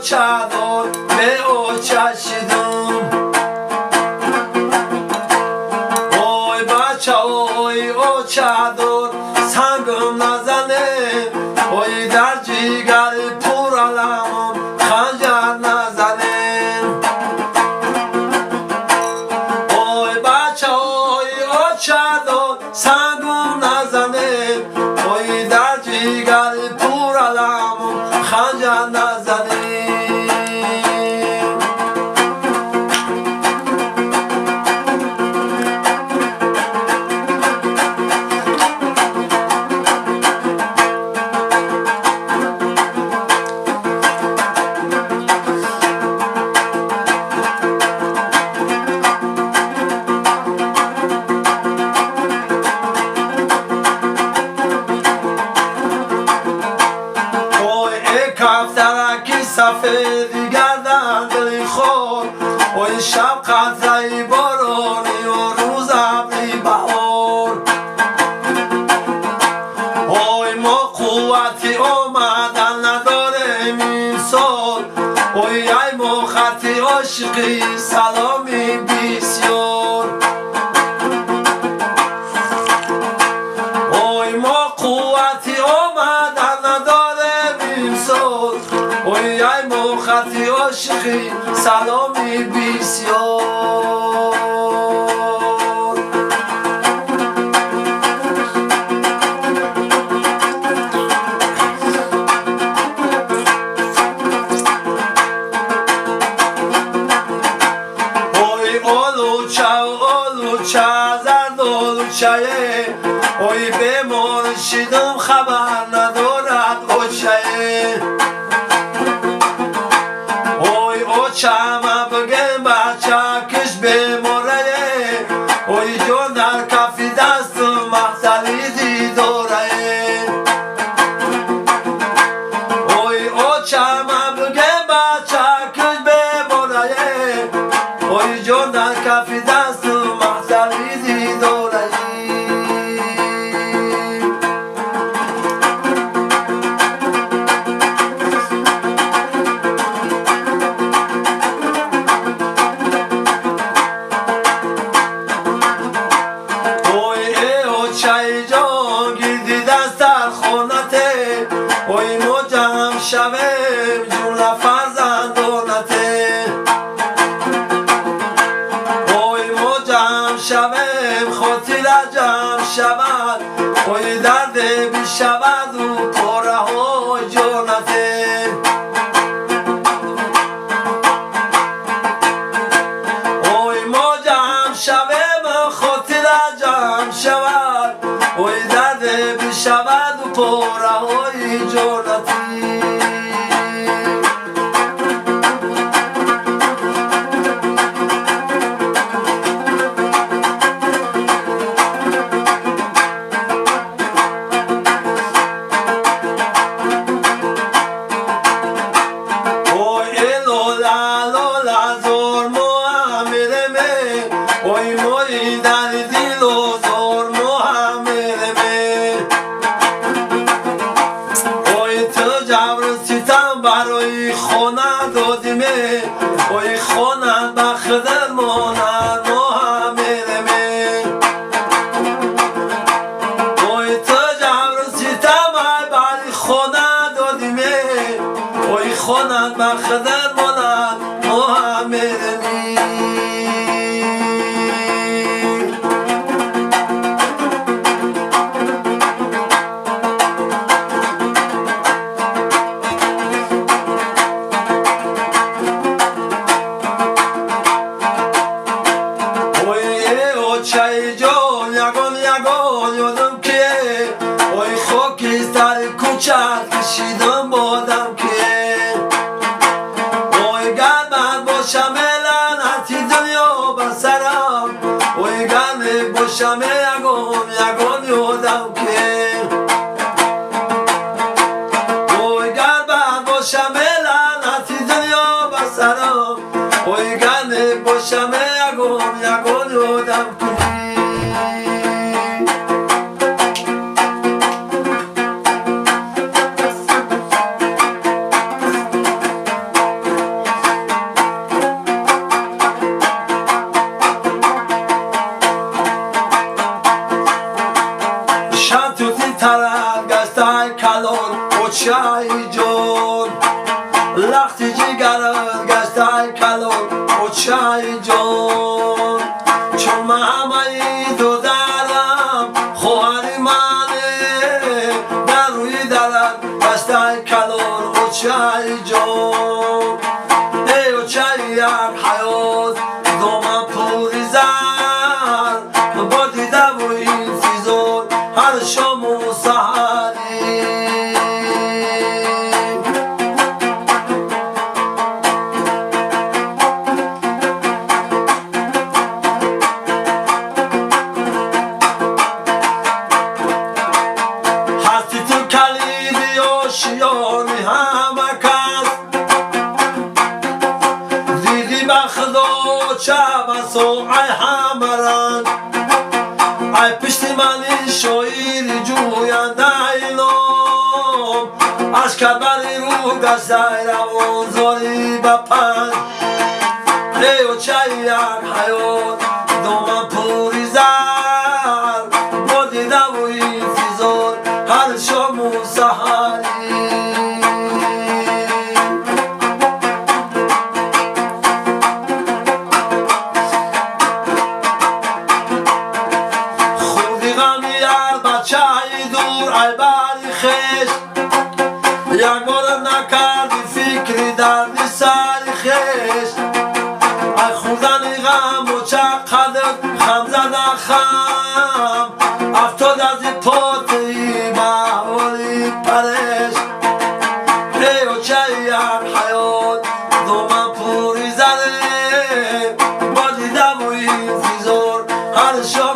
چادر به او چشیدم وای بچه وای او چادر سنگم نزنه وای در جیگر پر علمم خنجر نزنه وای بچه وای او چادر سنگم نزنه وای در جیگر پر علمم خنجر نزنه سفیدی گردن دلی خور وای شب قطره بارانی و روز ابری بهار وای ما قوتی آمدن نداریم این سال وای ای ما خطی عاشقی سلامی بسیار وای ما قوتی آمدن نداریم این سال وای ای مخطی عاشقی سلامی بسیار وای آلوچه زرد آلوچه وای به مرشدم خبر ندارد اوچه چما بگم بچه کش بماره وای جون در کفی دست مختلیدی داره وای چما بگم بچه کش بماره وای جون در کفی دست مختلیدی داره وای موجم شویم جمله فرزندانته وای موجم شویم خاطر جمع شود وای درد بشود و پاره های جانته وای موجم شویم خاطر جمع شود وای درد بشود و پاره های جانتی وای لولا لولا زور محمد می وای موی در دل و زور محمد می وای تو جبر ستم برای خونه دادی می وای خونه بخدر مانند محمد می وای تو جبر ستم برای خونه دادی می وای خونه بخدر مانند محمد می چای جان یگان یگان یادم که وای خاکی سر کوچت کشیدم بادم که وای گرمت باشم لعنتی دنیا بر سرم وای گرم باشم یگان یگان یادم که وای گرمت باشم لعنتی دنیا بر سرم وای گرم باشم یگان یگان یادم که جان چون مهمایی دادرم خواهری منه در روی درد بسته کلان اوچه جان ای اوچه یک حیات دامن پوری زن با دیده و این فیزان هر شام و سحری هستی تو کلیدی آشیانی همه کس دیدی به خدا چه بسا ای همه رنگ ای پشت منی شاعری جوینده اینام از کبری رو گشته روان زاری به پنج ای اوچه یک حیات دامن پوری زر با دیده و این فیزان هر شام و سحری خوردی غمی از بچه دور ای بری خش یک بار نکردی فکری دردی سری خش ای خوردن غم و چقدر خم زدن خم افتاد از این پاتی محالی پرش ای اوچه یک حیات دامن پوری زده با دیده و این فیزار هر شام